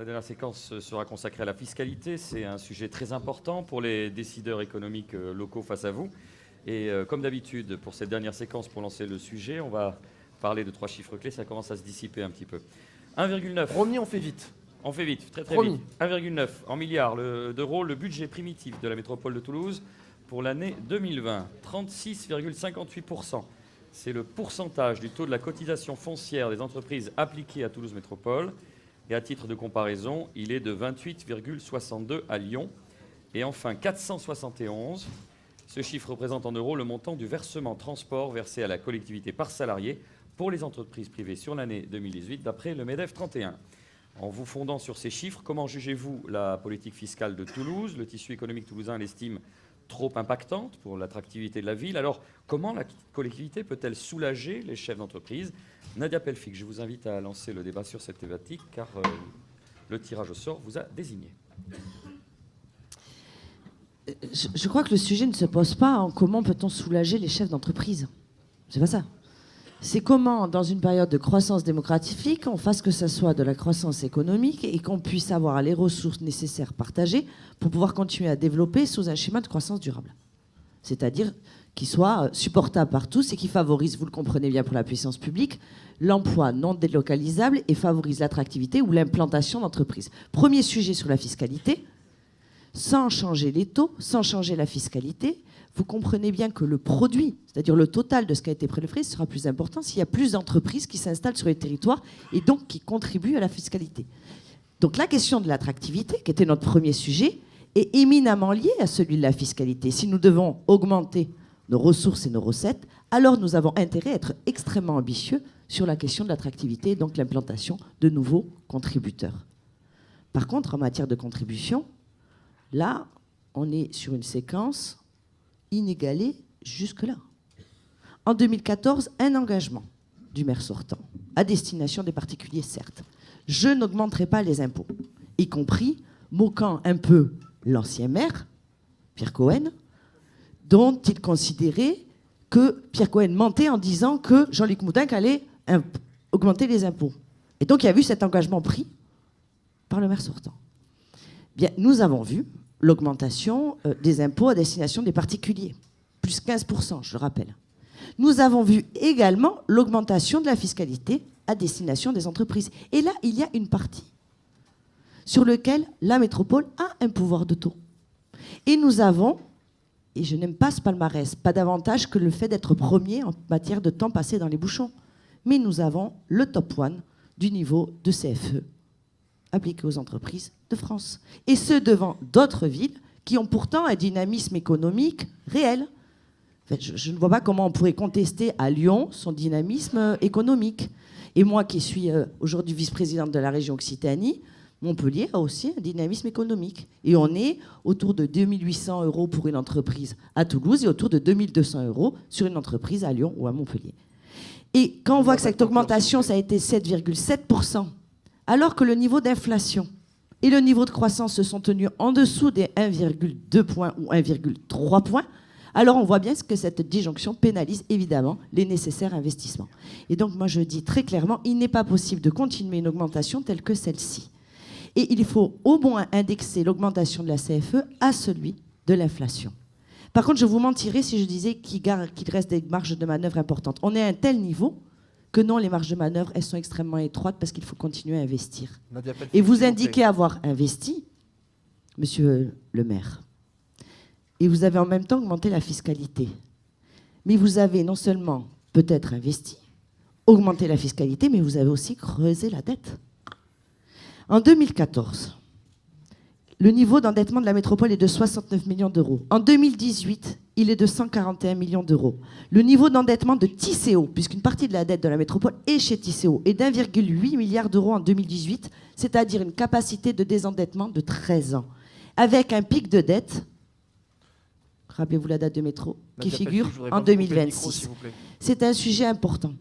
dernière séquence sera consacrée à la fiscalité. C'est un sujet très important pour les décideurs économiques locaux face à vous. Et comme d'habitude, pour cette dernière séquence, pour lancer le sujet, on va parler de 3 chiffres clés. Ça commence à se dissiper un petit peu. 1,9. Promis, on fait vite. On fait vite, très Promis. vite. 1,9 en milliards d'euros, le budget primitif de la métropole de Toulouse pour l'année 2020. 36,58%. C'est le pourcentage du taux de la cotisation foncière des entreprises appliquées à Toulouse Métropole. Et à titre de comparaison, il est de 28,62 à Lyon. Et enfin, 471. Ce chiffre représente en euros le montant du versement transport versé à la collectivité par salarié pour les entreprises privées sur l'année 2018, d'après le MEDEF 31. En vous fondant sur ces chiffres, comment jugez-vous la politique fiscale de Toulouse? Le tissu économique toulousain l'estime trop impactante pour l'attractivité de la ville. Alors, comment la collectivité peut-elle soulager les chefs d'entreprise? Nadia Pelfic, je vous invite à lancer le débat sur cette thématique, car le tirage au sort vous a désigné. Je crois que le sujet ne se pose pas en comment peut-on soulager les chefs d'entreprise. C'est pas ça. C'est comment, dans une période de croissance démographique, on fasse que ça soit de la croissance économique et qu'on puisse avoir les ressources nécessaires partagées pour pouvoir continuer à développer sous un schéma de croissance durable. C'est-à-dire qui soit supportable par tous et qui favorise, vous le comprenez bien pour la puissance publique, l'emploi non délocalisable et favorise l'attractivité ou l'implantation d'entreprises. Premier sujet sur la fiscalité, sans changer les taux, sans changer la fiscalité, vous comprenez bien que le produit, c'est-à-dire le total de ce qui a été prélevé, sera plus important s'il y a plus d'entreprises qui s'installent sur les territoires et donc qui contribuent à la fiscalité. Donc la question de l'attractivité, qui était notre premier sujet, est éminemment liée à celui de la fiscalité. Si nous devons augmenter nos ressources et nos recettes, alors nous avons intérêt à être extrêmement ambitieux sur la question de l'attractivité et donc l'implantation de nouveaux contributeurs. Par contre, en matière de contribution, là, on est sur une séquence inégalée jusque-là. En 2014, un engagement du maire sortant, à destination des particuliers, certes. Je n'augmenterai pas les impôts, y compris moquant un peu l'ancien maire, Pierre Cohen, dont il considérait que Pierre Cohen mentait en disant que Jean-Luc Moudenc allait augmenter les impôts. Et donc il y a eu cet engagement pris par le maire sortant. Bien, nous avons vu l'augmentation des impôts à destination des particuliers, plus 15%, je le rappelle. Nous avons vu également l'augmentation de la fiscalité à destination des entreprises. Et là, il y a une partie sur laquelle la métropole a un pouvoir de taux. Et nous avons, et je n'aime pas ce palmarès, pas davantage que le fait d'être premier en matière de temps passé dans les bouchons, mais nous avons le top 1 du niveau de CFE appliqué aux entreprises de France. Et ce, devant d'autres villes qui ont pourtant un dynamisme économique réel. En fait, je ne vois pas comment on pourrait contester à Lyon son dynamisme économique. Et moi qui suis aujourd'hui vice-présidente de la région Occitanie, Montpellier a aussi un dynamisme économique. Et on est autour de 2 800 € pour une entreprise à Toulouse et autour de 2 200 € sur une entreprise à Lyon ou à Montpellier. Et quand on voit que cette augmentation, ça a été 7,7%, alors que le niveau d'inflation et le niveau de croissance se sont tenus en dessous des 1,2 points ou 1,3 points, alors on voit bien que cette disjonction pénalise évidemment les nécessaires investissements. Et donc moi je dis très clairement, il n'est pas possible de continuer une augmentation telle que celle-ci. Et il faut au moins indexer l'augmentation de la CFE à celui de l'inflation. Par contre, je vous mentirais si je disais qu'il reste des marges de manœuvre importantes. On est à un tel niveau que non, les marges de manœuvre, elles sont extrêmement étroites parce qu'il faut continuer à investir. Et vous indiquez avoir investi, monsieur le maire, et vous avez en même temps augmenté la fiscalité. Mais vous avez non seulement peut-être investi, augmenté la fiscalité, mais vous avez aussi creusé la dette. En 2014, le niveau d'endettement de la métropole est de 69 millions d'euros. En 2018, il est de 141 millions d'euros. Le niveau d'endettement de Tisséo, puisqu'une partie de la dette de la métropole est chez Tisséo, est d'1,8 milliard d'euros en 2018, c'est-à-dire une capacité de désendettement de 13 ans, avec un pic de dette, rappelez-vous la date de métro, qui figure en 2026. C'est un sujet important.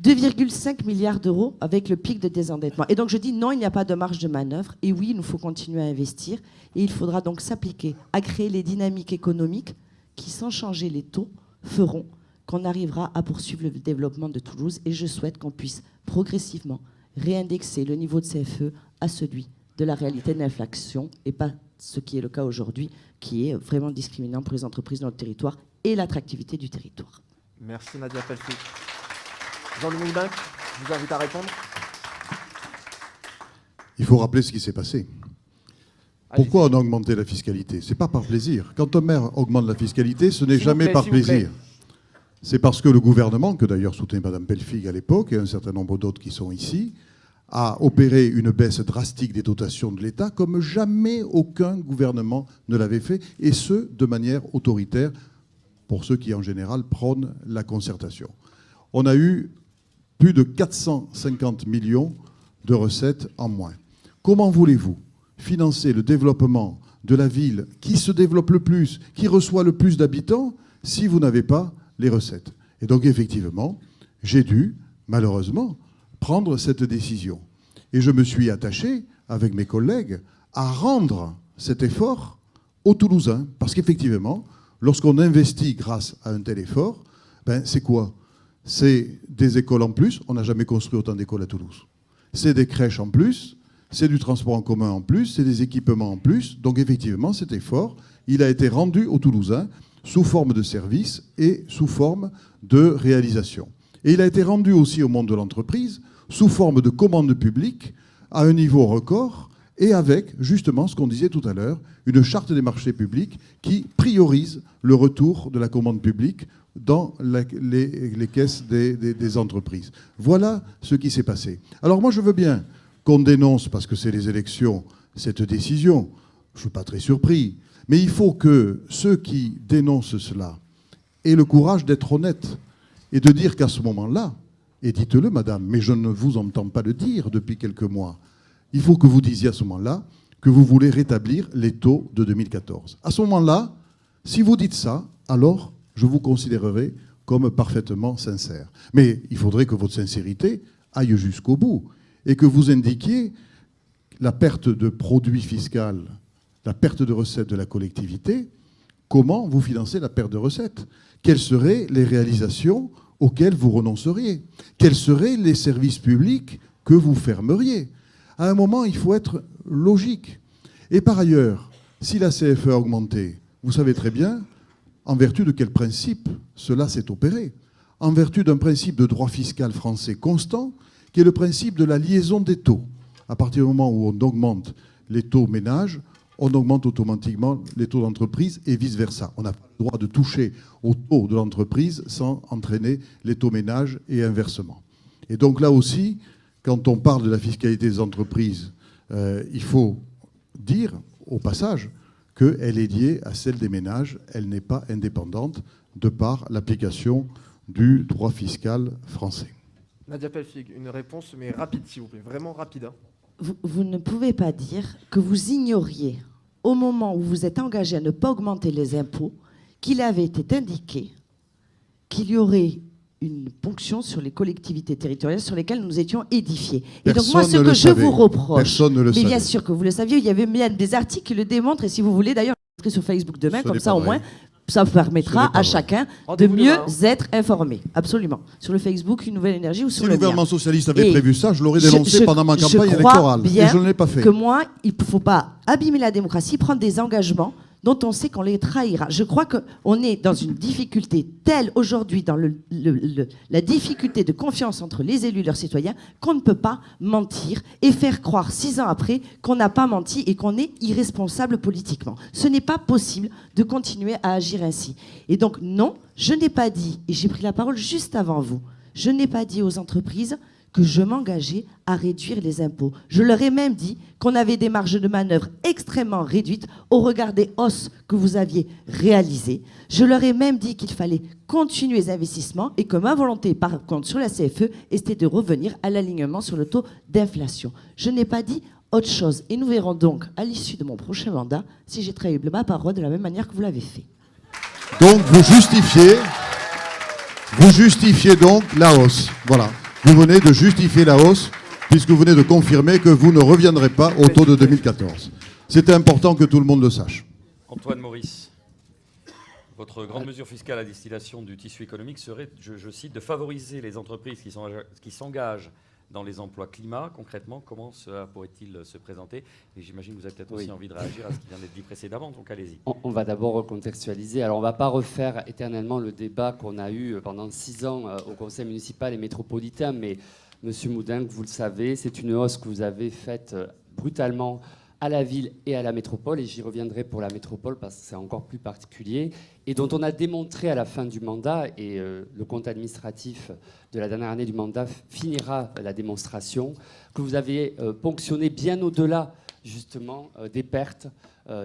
2,5 milliards d'euros avec le pic de désendettement. Et donc je dis non, il n'y a pas de marge de manœuvre. Et oui, il nous faut continuer à investir. Et il faudra donc s'appliquer à créer les dynamiques économiques qui, sans changer les taux, feront qu'on arrivera à poursuivre le développement de Toulouse. Et je souhaite qu'on puisse progressivement réindexer le niveau de CFE à celui de la réalité de l'inflation et pas ce qui est le cas aujourd'hui, qui est vraiment discriminant pour les entreprises dans notre territoire et l'attractivité du territoire. Merci Nadia Pelfi. Jean-Louis Moulin, je vous invite à répondre. Il faut rappeler ce qui s'est passé. Pourquoi on a augmenté la fiscalité? Ce n'est pas par plaisir. Quand un maire augmente la fiscalité, ce n'est jamais par plaisir. C'est parce que le gouvernement, que d'ailleurs soutenait Mme Pelfig à l'époque, et un certain nombre d'autres qui sont ici, a opéré une baisse drastique des dotations de l'État comme jamais aucun gouvernement ne l'avait fait, et ce, de manière autoritaire, pour ceux qui en général prônent la concertation. On a eu plus de 450 millions de recettes en moins. Comment voulez-vous financer le développement de la ville qui se développe le plus, qui reçoit le plus d'habitants, si vous n'avez pas les recettes? Et donc, effectivement, j'ai dû, malheureusement, prendre cette décision. Et je me suis attaché, avec mes collègues, à rendre cet effort aux Toulousains. Parce qu'effectivement, lorsqu'on investit grâce à un tel effort, c'est quoi? C'est des écoles en plus. On n'a jamais construit autant d'écoles à Toulouse. C'est des crèches en plus. C'est du transport en commun en plus, c'est des équipements en plus. Donc effectivement, cet effort, il a été rendu aux Toulousains sous forme de services et sous forme de réalisation. Et il a été rendu aussi au monde de l'entreprise sous forme de commandes publiques à un niveau record et avec, justement, ce qu'on disait tout à l'heure, une charte des marchés publics qui priorise le retour de la commande publique dans les caisses des entreprises. Voilà ce qui s'est passé. Alors moi, je veux bien qu'on dénonce, parce que c'est les élections, cette décision. Je ne suis pas très surpris. Mais il faut que ceux qui dénoncent cela aient le courage d'être honnêtes et de dire qu'à ce moment-là, et dites-le, madame, mais je ne vous entends pas le dire depuis quelques mois, il faut que vous disiez à ce moment-là que vous voulez rétablir les taux de 2014. À ce moment-là, si vous dites ça, alors je vous considérerai comme parfaitement sincère. Mais il faudrait que votre sincérité aille jusqu'au bout et que vous indiquiez la perte de produit fiscal, la perte de recettes de la collectivité, comment vous financez la perte de recettes? Quelles seraient les réalisations auxquelles vous renonceriez? Quels seraient les services publics que vous fermeriez? À un moment, il faut être logique. Et par ailleurs, si la CFE a augmenté, vous savez très bien en vertu de quel principe cela s'est opéré. En vertu d'un principe de droit fiscal français constant, qui est le principe de la liaison des taux. À partir du moment où on augmente les taux ménages, on augmente automatiquement les taux d'entreprise et vice-versa. On n'a pas le droit de toucher au taux de l'entreprise sans entraîner les taux ménages et inversement. Et donc là aussi, quand on parle de la fiscalité des entreprises, il faut dire au passage qu'elle est liée à celle des ménages. Elle n'est pas indépendante de par l'application du droit fiscal français. Nadia Pelfig, une réponse, mais rapide, s'il vous plaît. Vraiment rapide. Hein. Vous ne pouvez pas dire que vous ignoriez, au moment où vous êtes engagé à ne pas augmenter les impôts, qu'il avait été indiqué qu'il y aurait une ponction sur les collectivités territoriales sur lesquelles nous étions édifiés. Et donc moi, ce que je vous reproche, mais bien sûr que vous le saviez, il y avait bien des articles qui le démontrent, et si vous voulez, d'ailleurs, je mettrai sur Facebook demain, comme ça au moins, ça permettra à chacun de mieux être informé. Absolument. Sur le Facebook, Une Nouvelle Énergie ou sur le mien. Si le gouvernement socialiste avait prévu ça, je l'aurais dénoncé pendant ma campagne électorale. Et je ne l'ai pas fait. Que moi, il ne faut pas abîmer la démocratie, prendre des engagements dont on sait qu'on les trahira. Je crois qu'on est dans une difficulté telle aujourd'hui, dans la difficulté de confiance entre les élus et leurs citoyens, qu'on ne peut pas mentir et faire croire 6 ans après qu'on n'a pas menti et qu'on est irresponsable politiquement. Ce n'est pas possible de continuer à agir ainsi. Et donc non, je n'ai pas dit, et j'ai pris la parole juste avant vous, je n'ai pas dit aux entreprises que je m'engageais à réduire les impôts. Je leur ai même dit qu'on avait des marges de manœuvre extrêmement réduites au regard des hausses que vous aviez réalisées. Je leur ai même dit qu'il fallait continuer les investissements et que ma volonté, par contre, sur la CFE, était de revenir à l'alignement sur le taux d'inflation. Je n'ai pas dit autre chose. Et nous verrons donc, à l'issue de mon prochain mandat, si j'ai trahi ma parole de la même manière que vous l'avez fait. Donc, vous justifiez donc la hausse. Voilà. Vous venez de justifier la hausse, puisque vous venez de confirmer que vous ne reviendrez pas au taux de 2014. C'était important que tout le monde le sache. Antoine Maurice, votre grande mesure fiscale à destination du tissu économique serait, je cite, de favoriser les entreprises qui s'engagent dans les emplois climat. Concrètement, comment cela pourrait-il se présenter? Et j'imagine que vous avez peut-être aussi envie de réagir à ce qui vient d'être dit précédemment, donc allez-y. On va d'abord recontextualiser. Alors, on ne va pas refaire éternellement le débat qu'on a eu pendant 6 ans au conseil municipal et métropolitain, mais Monsieur Moudingue, vous le savez, c'est une hausse que vous avez faite brutalement à la ville et à la métropole, et j'y reviendrai pour la métropole parce que c'est encore plus particulier, et dont on a démontré à la fin du mandat, et le compte administratif de la dernière année du mandat finira la démonstration, que vous avez ponctionné bien au-delà justement des pertes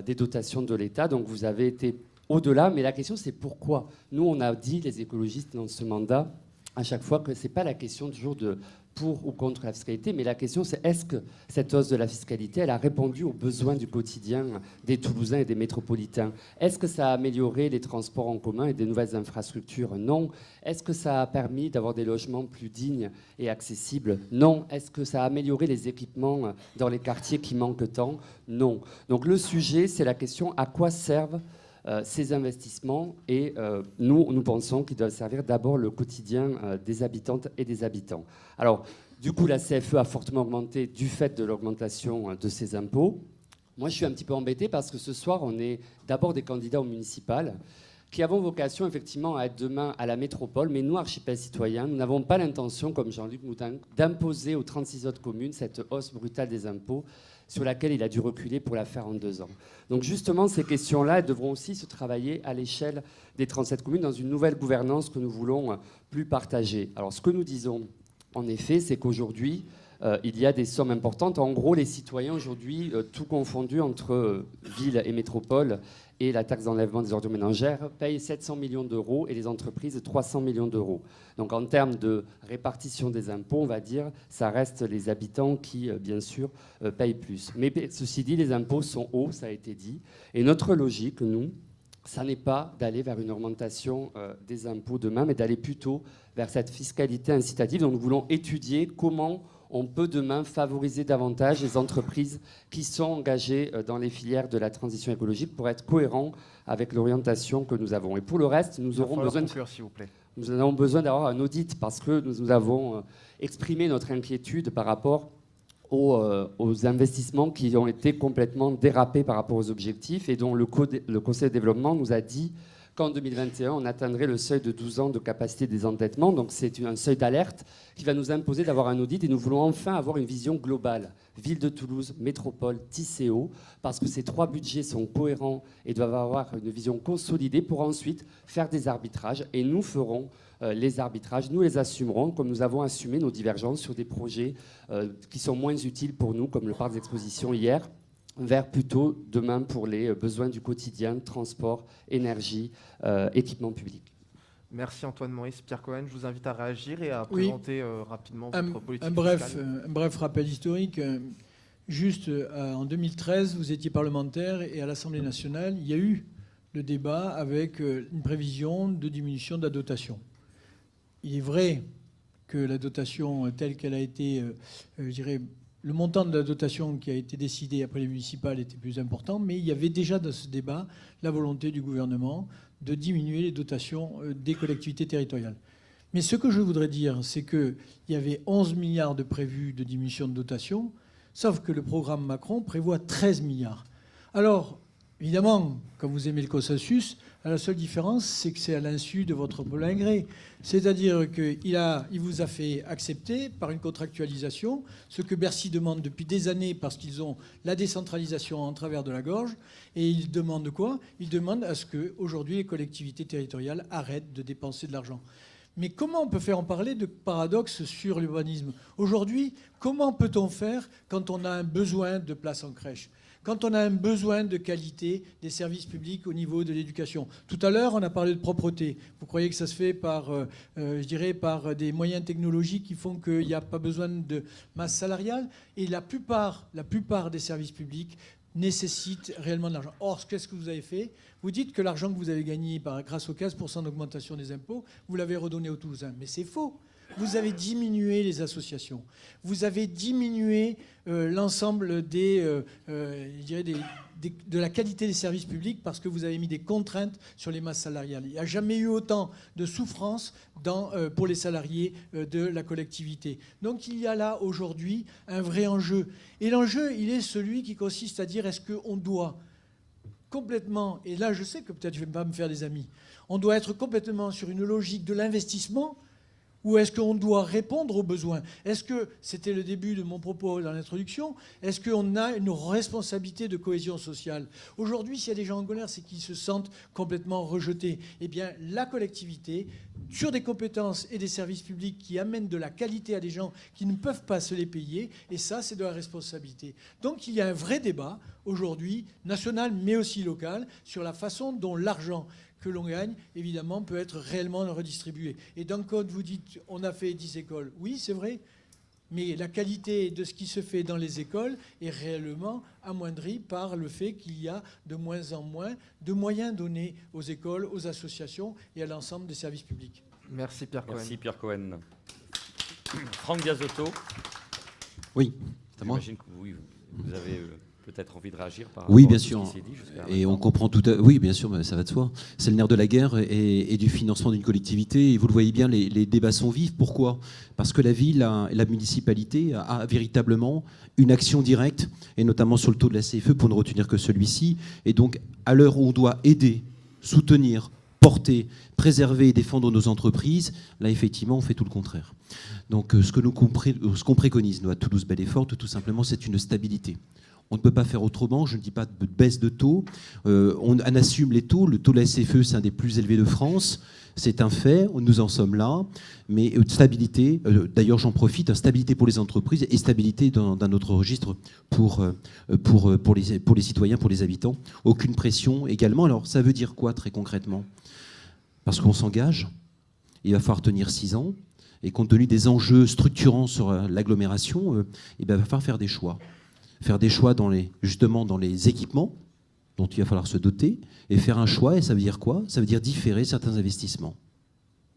des dotations de l'État. Donc vous avez été au-delà, mais la question c'est pourquoi. Nous, on a dit, les écologistes, dans ce mandat, à chaque fois que ce n'est pas la question toujours de pour ou contre la fiscalité, mais la question c'est est-ce que cette hausse de la fiscalité, elle a répondu aux besoins du quotidien des Toulousains et des métropolitains? Est-ce que ça a amélioré les transports en commun et des nouvelles infrastructures? Non. Est-ce que ça a permis d'avoir des logements plus dignes et accessibles? Non. Est-ce que ça a amélioré les équipements dans les quartiers qui manquent tant? Non. Donc le sujet, c'est la question à quoi servent ces investissements, et nous pensons qu'ils doivent servir d'abord le quotidien des habitantes et des habitants. Alors, du coup, la CFE a fortement augmenté du fait de l'augmentation de ses impôts. Moi, je suis un petit peu embêté parce que ce soir, on est d'abord des candidats au municipal qui avons vocation effectivement à être demain à la métropole, mais nous, archipel citoyens, nous n'avons pas l'intention, comme Jean-Luc Moudingue, d'imposer aux 36 autres communes cette hausse brutale des impôts sur laquelle il a dû reculer pour la faire en 2 ans. Donc justement, ces questions-là, elles devront aussi se travailler à l'échelle des 37 communes dans une nouvelle gouvernance que nous voulons plus partager. Alors ce que nous disons, en effet, c'est qu'aujourd'hui, il y a des sommes importantes. En gros, les citoyens aujourd'hui, tout confondu entre ville et métropole, et la taxe d'enlèvement des ordures ménagères, payent 700 millions d'euros et les entreprises 300 millions d'euros. Donc en termes de répartition des impôts, on va dire, ça reste les habitants qui, bien sûr, payent plus. Mais ceci dit, les impôts sont hauts, ça a été dit. Et notre logique, nous, ça n'est pas d'aller vers une augmentation des impôts demain, mais d'aller plutôt vers cette fiscalité incitative. Donc nous voulons étudier comment on peut demain favoriser davantage les entreprises qui sont engagées dans les filières de la transition écologique pour être cohérents avec l'orientation que nous avons. Et pour le reste, nous aurons besoin conclure, s'il vous plaît. Nous avons besoin d'avoir un audit parce que nous avons exprimé notre inquiétude par rapport aux investissements qui ont été complètement dérapés par rapport aux objectifs et dont le Conseil de développement nous a dit qu'en 2021, on atteindrait le seuil de 12 ans de capacité des endettements. Donc c'est un seuil d'alerte qui va nous imposer d'avoir un audit et nous voulons enfin avoir une vision globale. Ville de Toulouse, métropole, TCO, parce que ces 3 budgets sont cohérents et doivent avoir une vision consolidée pour ensuite faire des arbitrages. Et nous ferons les arbitrages, nous les assumerons comme nous avons assumé nos divergences sur des projets qui sont moins utiles pour nous, comme le parc d'exposition hier, vers plutôt demain pour les besoins du quotidien, transport, énergie, équipement public. Merci Antoine Maurice. Pierre Cohen, je vous invite à réagir et à présenter rapidement votre politique un bref rappel historique. Juste en 2013, vous étiez parlementaire et à l'Assemblée nationale, il y a eu le débat avec une prévision de diminution de la dotation. Il est vrai que la dotation telle qu'elle a été, je dirais, le montant de la dotation qui a été décidé après les municipales était plus important, mais il y avait déjà dans ce débat la volonté du gouvernement de diminuer les dotations des collectivités territoriales. Mais ce que je voudrais dire, c'est qu'il y avait 11 milliards de prévus de diminution de dotation, sauf que le programme Macron prévoit 13 milliards. Alors, évidemment, quand vous aimez le consensus, la seule différence, c'est que c'est à l'insu de votre plein gré. C'est-à-dire qu'il vous a fait accepter, par une contractualisation, ce que Bercy demande depuis des années parce qu'ils ont la décentralisation en travers de la gorge. Et ils demandent quoi? Ils demandent à ce qu'aujourd'hui, les collectivités territoriales arrêtent de dépenser de l'argent. Mais comment on peut faire en parler de paradoxe sur l'urbanisme? Aujourd'hui, comment peut-on faire quand on a un besoin de place en crèche? Quand on a un besoin de qualité des services publics au niveau de l'éducation. Tout à l'heure, on a parlé de propreté. Vous croyez que ça se fait par des moyens technologiques qui font qu'il n'y a pas besoin de masse salariale? Et la plupart des services publics nécessitent réellement de l'argent. Or, qu'est-ce que vous avez fait? Vous dites que l'argent que vous avez gagné grâce aux 15% d'augmentation des impôts, vous l'avez redonné aux Toulousains. Mais c'est faux. vous avez diminué les associations, vous avez diminué l'ensemble de la qualité des services publics parce que vous avez mis des contraintes sur les masses salariales. Il n'y a jamais eu autant de souffrance pour les salariés de la collectivité. Donc il y a là aujourd'hui un vrai enjeu. Et l'enjeu, il est celui qui consiste à dire est-ce qu'on doit complètement, et là je sais que peut-être je ne vais pas me faire des amis, on doit être complètement sur une logique de l'investissement ou est-ce qu'on doit répondre aux besoins? Est-ce que, c'était le début de mon propos dans l'introduction, est-ce qu'on a une responsabilité de cohésion sociale? Aujourd'hui, s'il y a des gens en colère, c'est qu'ils se sentent complètement rejetés. Eh bien, la collectivité, sur des compétences et des services publics qui amènent de la qualité à des gens qui ne peuvent pas se les payer, et ça, c'est de la responsabilité. Donc, il y a un vrai débat, aujourd'hui, national, mais aussi local, sur la façon dont l'argent que l'on gagne, évidemment, peut être réellement redistribué. Et donc, quand vous dites « on a fait 10 écoles », oui, c'est vrai, mais la qualité de ce qui se fait dans les écoles est réellement amoindrie par le fait qu'il y a de moins en moins de moyens donnés aux écoles, aux associations et à l'ensemble des services publics. Merci Pierre Cohen. Merci Pierre Cohen. Franck Biasotto. Oui, c'est moi. J'imagine que vous avez peut-être envie de réagir par Oui, rapport bien à ce sûr. qui s'est dit jusqu'à Et maintenant. on comprend tout à... Oui, bien sûr, mais ça va de soi. C'est le nerf de la guerre et du financement d'une collectivité. Et vous le voyez bien, les débats sont vifs. Pourquoi? Parce que la ville, la municipalité a véritablement une action directe, et notamment sur le taux de la CFE, pour ne retenir que celui-ci. Et donc, à l'heure où on doit aider, soutenir, porter, préserver et défendre nos entreprises, là, effectivement, on fait tout le contraire. Donc, ce qu'on préconise, nous, à Toulouse Belle-et-Fort, tout simplement, c'est une stabilité. On ne peut pas faire autrement, je ne dis pas de baisse de taux. On assume les taux. Le taux de la CFE, c'est un des plus élevés de France. C'est un fait, nous en sommes là. Mais stabilité, d'ailleurs j'en profite, stabilité pour les entreprises et stabilité d'un autre registre pour les citoyens, pour les habitants. Aucune pression également. Alors ça veut dire quoi très concrètement? Parce qu'on s'engage, il va falloir tenir 6 ans. Et compte tenu des enjeux structurants sur l'agglomération, il va falloir faire des choix. Faire des choix justement dans les équipements dont il va falloir se doter, et faire un choix, et ça veut dire quoi? Ça veut dire différer certains investissements.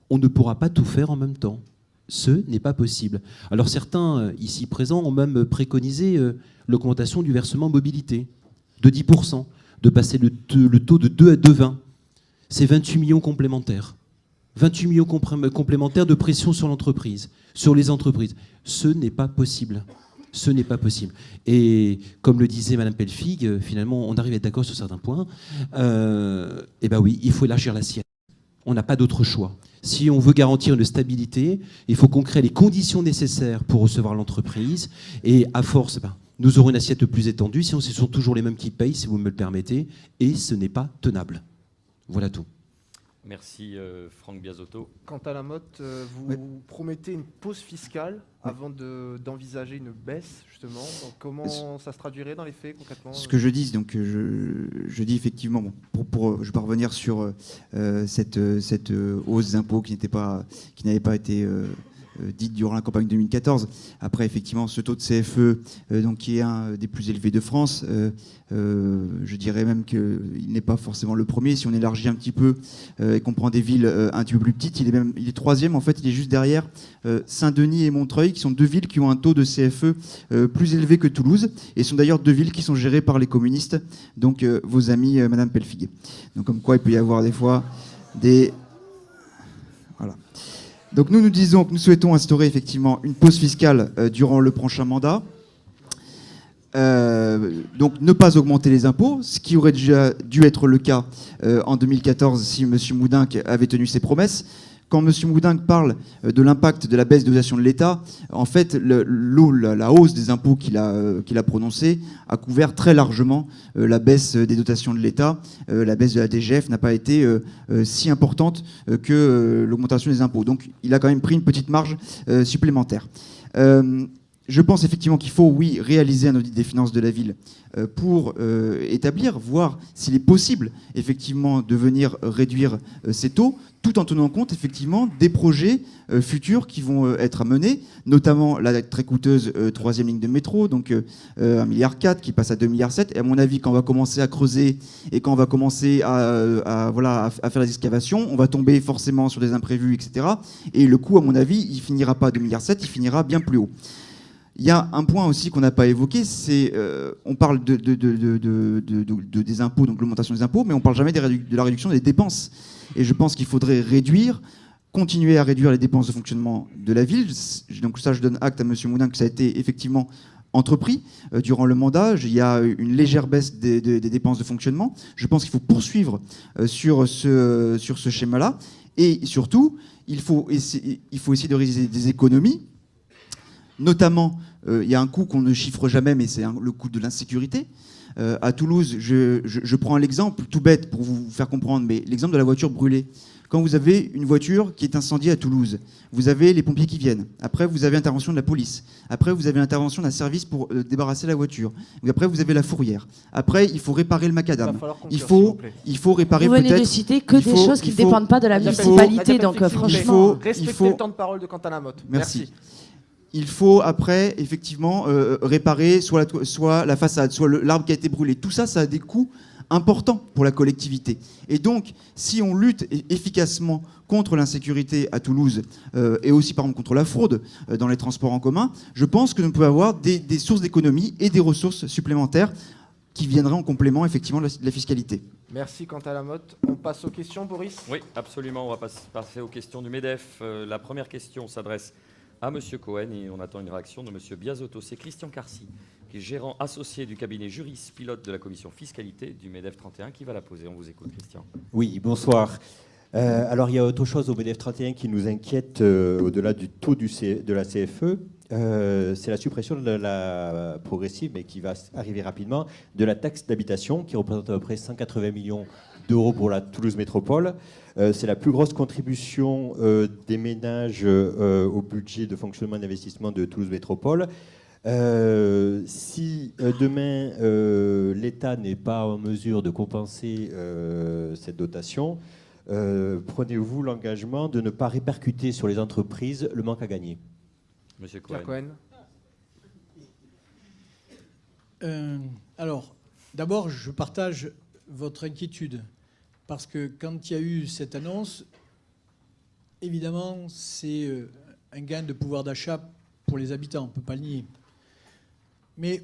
On ne pourra pas tout faire en même temps. Ce n'est pas possible. Alors certains ici présents ont même préconisé l'augmentation du versement mobilité de 10%, de passer le taux de 2 à 2,20. C'est 28 millions complémentaires. 28 millions complémentaires de pression sur l'entreprise, sur les entreprises. Ce n'est pas possible. Ce n'est pas possible. Et comme le disait Mme Pelfig, finalement, on arrive à être d'accord sur certains points. Eh bien oui, il faut élargir l'assiette. On n'a pas d'autre choix. Si on veut garantir une stabilité, il faut qu'on crée les conditions nécessaires pour recevoir l'entreprise. Et à force, nous aurons une assiette plus étendue. Sinon, ce sont toujours les mêmes qui payent, si vous me le permettez. Et ce n'est pas tenable. Voilà tout. Merci Franck Biasotto. Quant à Lamotte, vous promettez une pause fiscale avant d'envisager une baisse, justement. Donc, comment ça se traduirait dans les faits, concrètement? Ce que je dis, donc je dis effectivement, je vais pas revenir sur cette hausse d'impôts qui n'avait pas été dite durant la campagne 2014. Après, effectivement, ce taux de CFE, donc, qui est un des plus élevés de France, je dirais même qu'il n'est pas forcément le premier. Si on élargit un petit peu et qu'on prend des villes un petit peu plus petites, il est troisième. En fait, il est juste derrière Saint-Denis et Montreuil, qui sont 2 villes qui ont un taux de CFE plus élevé que Toulouse, et sont d'ailleurs 2 villes qui sont gérées par les communistes, donc vos amis, Madame Pelfig. Donc, comme quoi, il peut y avoir des fois des... Voilà. Donc nous disons que nous souhaitons instaurer effectivement une pause fiscale durant le prochain mandat. Donc ne pas augmenter les impôts, ce qui aurait déjà dû être le cas en 2014 si M. Moudinque avait tenu ses promesses. Quand M. Moudinque parle de l'impact de la baisse des dotations de l'État, en fait, la hausse des impôts qu'il a prononcée a couvert très largement la baisse des dotations de l'État. La baisse de la DGF n'a pas été si importante que l'augmentation des impôts. Donc il a quand même pris une petite marge supplémentaire. je pense effectivement qu'il faut, oui, réaliser un audit des finances de la ville pour établir, voir s'il est possible, effectivement, de venir réduire ces taux, tout en tenant compte, effectivement, des projets futurs qui vont être amenés, notamment la très coûteuse troisième ligne de métro, donc 1,4 milliard qui passe à 2,7 milliards. Et à mon avis, quand on va commencer à creuser et quand on va commencer à faire les excavations, on va tomber forcément sur des imprévus, etc. Et le coût, à mon avis, il finira pas à 2,7 milliards, il finira bien plus haut. Il y a un point aussi qu'on n'a pas évoqué, c'est on parle des impôts, donc l'augmentation des impôts, mais on ne parle jamais de la réduction des dépenses. Et je pense qu'il faudrait continuer à réduire les dépenses de fonctionnement de la ville. Donc ça, je donne acte à M. Moudin que ça a été effectivement entrepris durant le mandat. Il y a une légère baisse des dépenses de fonctionnement. Je pense qu'il faut poursuivre sur ce schéma-là. Et surtout, il faut essayer de réaliser des économies. Notamment, il y a un coût qu'on ne chiffre jamais, mais c'est le coût de l'insécurité. À Toulouse, je prends l'exemple tout bête pour vous faire comprendre, mais l'exemple de la voiture brûlée. Quand vous avez une voiture qui est incendiée à Toulouse, vous avez les pompiers qui viennent. Après, vous avez l'intervention de la police. Après, vous avez l'intervention d'un service pour débarrasser la voiture. Après, vous avez la fourrière. Après, il faut réparer le macadam. Il faut réparer peut-être... Vous venez de citer que des choses qui ne dépendent pas de la municipalité, donc franchement... Respectez le temps de parole de Quentin Lamotte. Merci. Il faut après, effectivement, réparer soit la façade, soit l'arbre qui a été brûlé. Tout ça, ça a des coûts importants pour la collectivité. Et donc, si on lutte efficacement contre l'insécurité à Toulouse et aussi, par exemple, contre la fraude dans les transports en commun, je pense que nous pouvons avoir des sources d'économie et des ressources supplémentaires qui viendraient en complément, effectivement, de la fiscalité. Merci Quentin Lamotte. On passe aux questions, Boris ? Oui, absolument. On va passer aux questions du MEDEF. La première question s'adresse à M. Cohen et on attend une réaction de M. Biasotto. C'est Christian Carcy, qui est gérant associé du cabinet Juris Pilote de la commission fiscalité du MEDEF 31, qui va la poser. On vous écoute, Christian. Oui, bonsoir. Alors, il y a autre chose au MEDEF 31 qui nous inquiète au-delà du taux de la CFE. C'est la suppression de la progressive, mais qui va arriver rapidement, de la taxe d'habitation, qui représente à peu près 180 millions d'euros pour la Toulouse Métropole. C'est la plus grosse contribution des ménages au budget de fonctionnement et d'investissement de Toulouse Métropole. Si demain l'État n'est pas en mesure de compenser cette dotation, prenez-vous l'engagement de ne pas répercuter sur les entreprises le manque à gagner ? Monsieur Cohen. Alors, d'abord, je partage votre inquiétude. Parce que quand il y a eu cette annonce, évidemment, c'est un gain de pouvoir d'achat pour les habitants, on ne peut pas le nier. Mais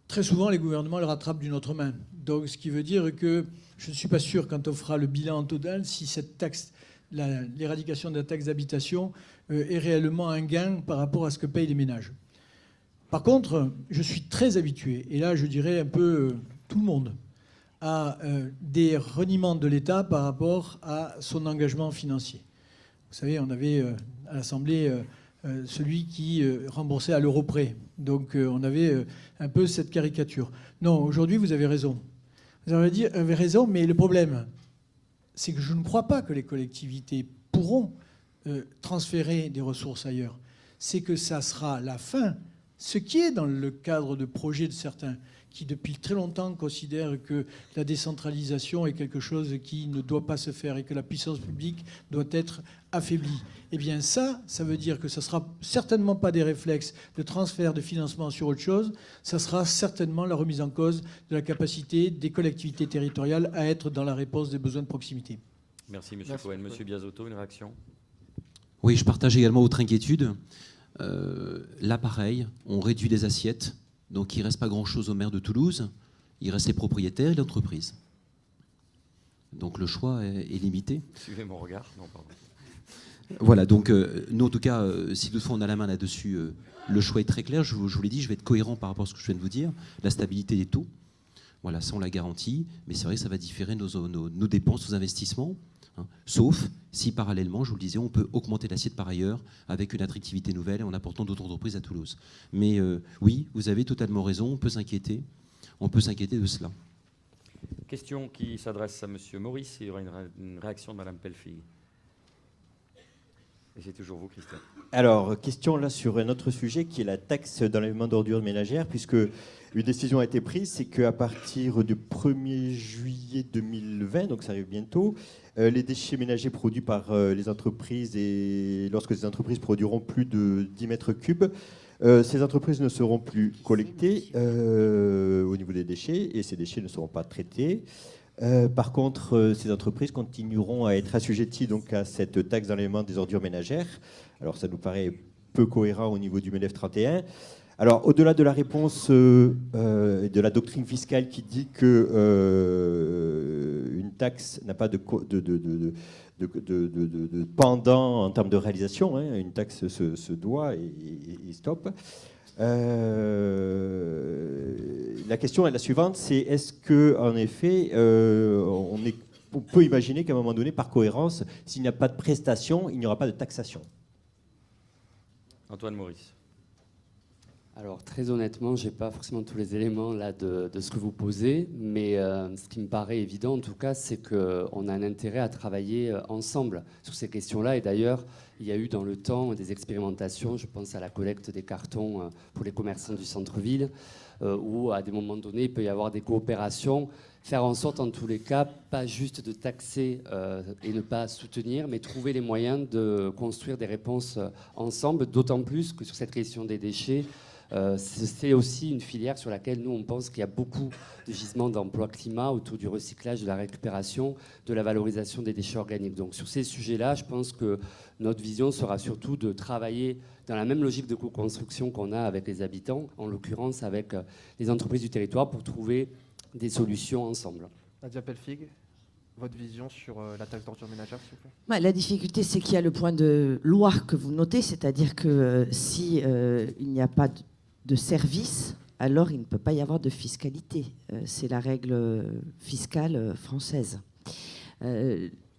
très souvent, les gouvernements le rattrapent d'une autre main. Donc, ce qui veut dire que je ne suis pas sûr, quand on fera le bilan total, si cette taxe, l'éradication de la taxe d'habitation est réellement un gain par rapport à ce que payent les ménages. Par contre, je suis très habitué, et là, je dirais un peu tout le monde, à des reniements de l'État par rapport à son engagement financier. Vous savez, on avait à l'Assemblée celui qui remboursait à l'euro près. Donc on avait un peu cette caricature. Non, aujourd'hui, vous avez raison. Vous avez raison, mais le problème, c'est que je ne crois pas que les collectivités pourront transférer des ressources ailleurs. C'est que ça sera la fin, ce qui est dans le cadre de projets de certains, qui depuis très longtemps considèrent que la décentralisation est quelque chose qui ne doit pas se faire et que la puissance publique doit être affaiblie. Eh bien ça veut dire que ça ne sera certainement pas des réflexes de transfert de financement sur autre chose, ça sera certainement la remise en cause de la capacité des collectivités territoriales à être dans la réponse des besoins de proximité. Merci M. Cohen. M. Biasotto, une réaction ? Oui, je partage également votre inquiétude. Là, pareil, on réduit les assiettes. Donc il ne reste pas grand-chose au maire de Toulouse, il reste les propriétaires et l'entreprise. Donc le choix est limité. Suivez mon regard. Non, pardon. Voilà, donc nous en tout cas, si toutefois on a la main là-dessus, le choix est très clair. Je vous l'ai dit, je vais être cohérent par rapport à ce que je viens de vous dire. La stabilité des taux, voilà, ça on la garantit, mais c'est vrai que ça va différer nos dépenses, nos investissements. Sauf si parallèlement, je vous le disais, on peut augmenter l'assiette par ailleurs avec une attractivité nouvelle et en apportant d'autres entreprises à Toulouse. Mais oui, vous avez totalement raison, on peut s'inquiéter de cela. Question qui s'adresse à M. Maurice et il y aura une réaction de Mme Pelfig. Et c'est toujours vous, Christian. Alors, question là sur un autre sujet qui est la taxe d'enlèvement d'ordures ménagères, puisque une décision a été prise, c'est qu'à partir du 1er juillet 2020, donc ça arrive bientôt, les déchets ménagers produits par les entreprises, et lorsque ces entreprises produiront plus de 10 mètres cubes, ces entreprises ne seront plus collectées au niveau des déchets, et ces déchets ne seront pas traités. Par contre, ces entreprises continueront à être assujetties donc à cette taxe d'enlèvement des ordures ménagères. Alors ça nous paraît peu cohérent au niveau du MEDEF 31. Alors au-delà de la réponse de la doctrine fiscale qui dit que une taxe n'a pas de pendant en termes de réalisation, hein, une taxe se doit et stop. La question est la suivante, c'est est-ce que en effet on peut imaginer qu'à un moment donné, par cohérence, s'il n'y a pas de prestation, il n'y aura pas de taxation. Antoine Maurice. Alors très honnêtement, je n'ai pas forcément tous les éléments là de ce que vous posez, mais ce qui me paraît évident en tout cas, c'est qu'on a un intérêt à travailler ensemble sur ces questions-là. Et d'ailleurs, il y a eu dans le temps des expérimentations, je pense à la collecte des cartons pour les commerçants du centre-ville, où à des moments donnés, il peut y avoir des coopérations, faire en sorte en tous les cas, pas juste de taxer et ne pas soutenir, mais trouver les moyens de construire des réponses ensemble, d'autant plus que sur cette question des déchets, c'est aussi une filière sur laquelle nous, on pense qu'il y a beaucoup de gisements d'emploi climat autour du recyclage, de la récupération, de la valorisation des déchets organiques. Donc sur ces sujets-là, je pense que notre vision sera surtout de travailler dans la même logique de co-construction qu'on a avec les habitants, en l'occurrence avec les entreprises du territoire, pour trouver des solutions ensemble. Nadia Pelfig, votre vision sur la taxe d'ordures ménagères, s'il vous plaît. La difficulté, c'est qu'il y a le point de loi que vous notez, c'est-à-dire que si il n'y a pas de service, alors il ne peut pas y avoir de fiscalité. C'est la règle fiscale française.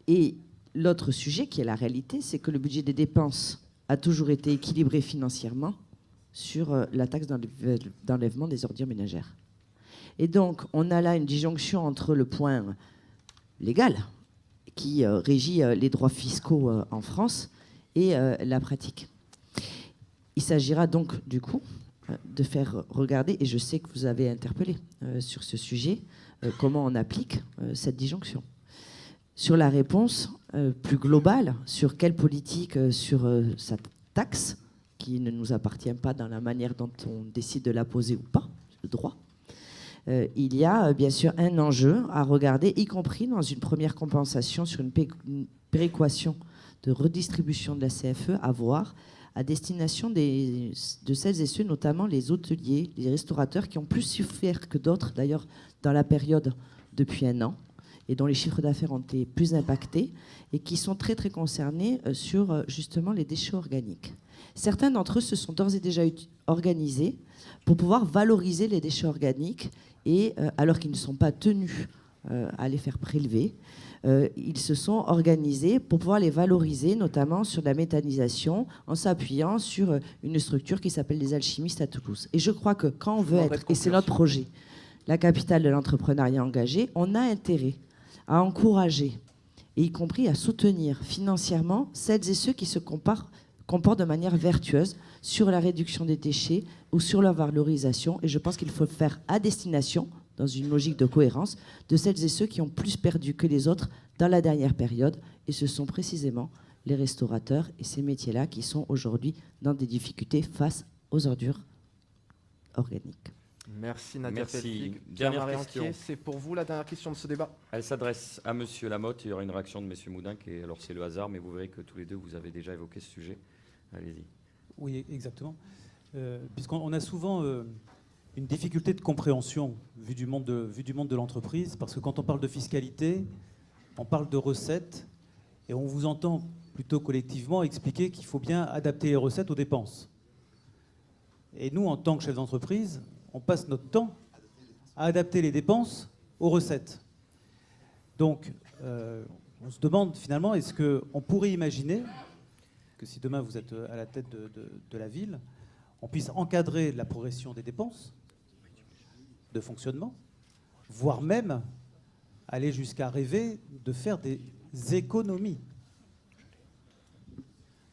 Et l'autre sujet qui est la réalité, c'est que le budget des dépenses a toujours été équilibré financièrement sur la taxe d'enlèvement des ordures ménagères. Et donc, on a là une disjonction entre le point légal, qui régit les droits fiscaux en France, et la pratique. Il s'agira donc, du coup, de faire regarder, et je sais que vous avez interpellé sur ce sujet, comment on applique cette disjonction. Sur la réponse plus globale, sur quelle politique sur cette taxe, qui ne nous appartient pas dans la manière dont on décide de la poser ou pas, le droit, il y a bien sûr un enjeu à regarder, y compris dans une première compensation sur une péréquation de redistribution de la CFE, à voir à destination de celles et ceux, notamment les hôteliers, les restaurateurs, qui ont plus souffert que d'autres, d'ailleurs, dans la période depuis un an, et dont les chiffres d'affaires ont été plus impactés, et qui sont très, très concernés sur, justement, les déchets organiques. Certains d'entre eux se sont d'ores et déjà organisés pour pouvoir valoriser les déchets organiques, et alors qu'ils ne sont pas tenus à les faire prélever, ils se sont organisés pour pouvoir les valoriser, notamment sur la méthanisation, en s'appuyant sur une structure qui s'appelle les alchimistes à Toulouse. Et je crois que quand on veut être, et c'est notre projet, la capitale de l'entrepreneuriat engagé, on a intérêt à encourager, et y compris à soutenir financièrement celles et ceux qui se comportent de manière vertueuse sur la réduction des déchets ou sur leur valorisation. Et je pense qu'il faut faire à destination, dans une logique de cohérence, de celles et ceux qui ont plus perdu que les autres dans la dernière période. Et ce sont précisément les restaurateurs et ces métiers-là qui sont aujourd'hui dans des difficultés face aux ordures organiques. Merci Nadia Pelfig. Dernière question. C'est pour vous la dernière question de ce débat. Elle s'adresse à Monsieur Lamotte. Il y aura une réaction de Monsieur Moudin. Et alors c'est le hasard, mais vous verrez que tous les deux, vous avez déjà évoqué ce sujet. Allez-y. Oui, exactement. Puisqu'on a souvent une difficulté de compréhension vu du monde de l'entreprise, parce que quand on parle de fiscalité, on parle de recettes, et on vous entend plutôt collectivement expliquer qu'il faut bien adapter les recettes aux dépenses. Et nous, en tant que chef d'entreprise, on passe notre temps à adapter les dépenses aux recettes. Donc, on se demande finalement, est-ce qu'on pourrait imaginer que si demain vous êtes à la tête de la ville, on puisse encadrer la progression des dépenses de fonctionnement, voire même aller jusqu'à rêver de faire des économies.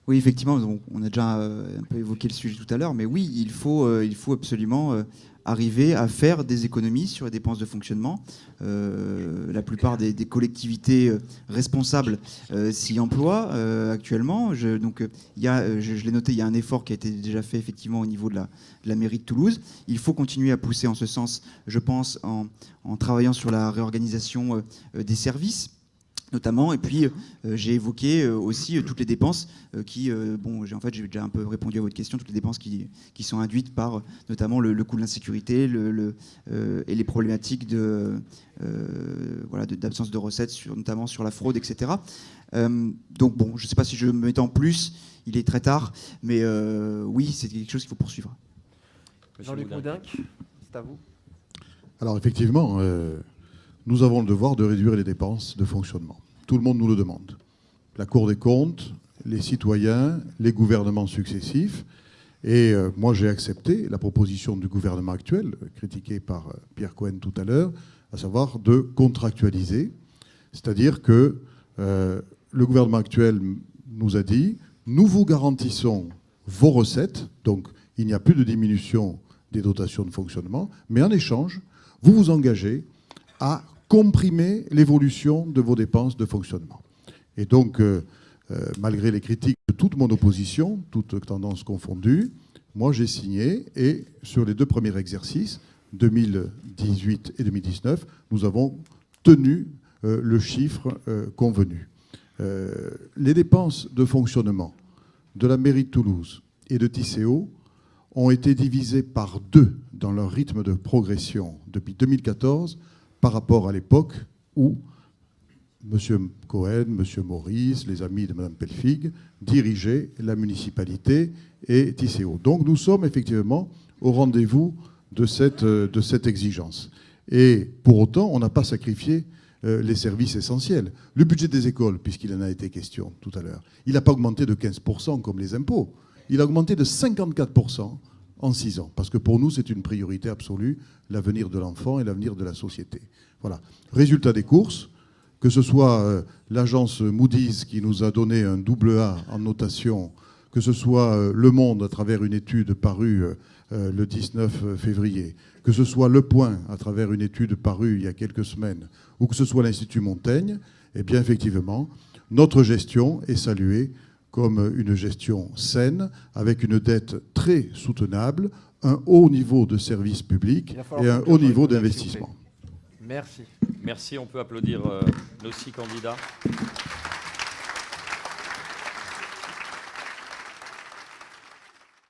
Oui, effectivement, on a déjà un peu évoqué le sujet tout à l'heure, mais oui, il faut absolument arriver à faire des économies sur les dépenses de fonctionnement. La plupart des collectivités responsables s'y emploient actuellement. Je l'ai noté, il y a un effort qui a été déjà fait effectivement au niveau de la mairie de Toulouse. Il faut continuer à pousser en ce sens, je pense, en travaillant sur la réorganisation des services, notamment, et puis j'ai évoqué aussi toutes les dépenses j'ai déjà un peu répondu à votre question, toutes les dépenses qui sont induites par notamment le coût de l'insécurité et les problématiques d'absence de recettes, notamment sur la fraude, etc. Donc bon, je ne sais pas si je me mets en plus, il est très tard, mais oui, c'est quelque chose qu'il faut poursuivre. Jean-Luc Moudenc, c'est à vous. Alors effectivement, nous avons le devoir de réduire les dépenses de fonctionnement. Tout le monde nous le demande. La Cour des comptes, les citoyens, les gouvernements successifs. Et moi, j'ai accepté la proposition du gouvernement actuel, critiquée par Pierre Cohen tout à l'heure, à savoir de contractualiser. C'est-à-dire que le gouvernement actuel nous a dit « Nous vous garantissons vos recettes », donc il n'y a plus de diminution des dotations de fonctionnement, mais en échange, vous vous engagez à comprimer l'évolution de vos dépenses de fonctionnement. Et donc, malgré les critiques de toute mon opposition, toutes tendances confondues, moi j'ai signé et sur les 2 premiers exercices, 2018 et 2019, nous avons tenu le chiffre convenu. Les dépenses de fonctionnement de la mairie de Toulouse et de Tisséo ont été divisées par 2 dans leur rythme de progression depuis 2014 par rapport à l'époque où M. Cohen, M. Maurice, les amis de Mme Pelfig dirigeaient la municipalité et Tisséo. Donc nous sommes effectivement au rendez-vous de cette exigence. Et pour autant, on n'a pas sacrifié les services essentiels. Le budget des écoles, puisqu'il en a été question tout à l'heure, il n'a pas augmenté de 15% comme les impôts. Il a augmenté de 54% en 6 ans. Parce que pour nous, c'est une priorité absolue, l'avenir de l'enfant et l'avenir de la société. Voilà. Résultat des courses, que ce soit l'agence Moody's qui nous a donné un AA en notation, que ce soit Le Monde à travers une étude parue le 19 février, que ce soit Le Point à travers une étude parue il y a quelques semaines, ou que ce soit l'Institut Montaigne, eh bien effectivement, notre gestion est saluée comme une gestion saine, avec une dette très soutenable, un haut niveau de service public et un haut niveau d'investissement. Merci. Merci, on peut applaudir nos 6 candidats.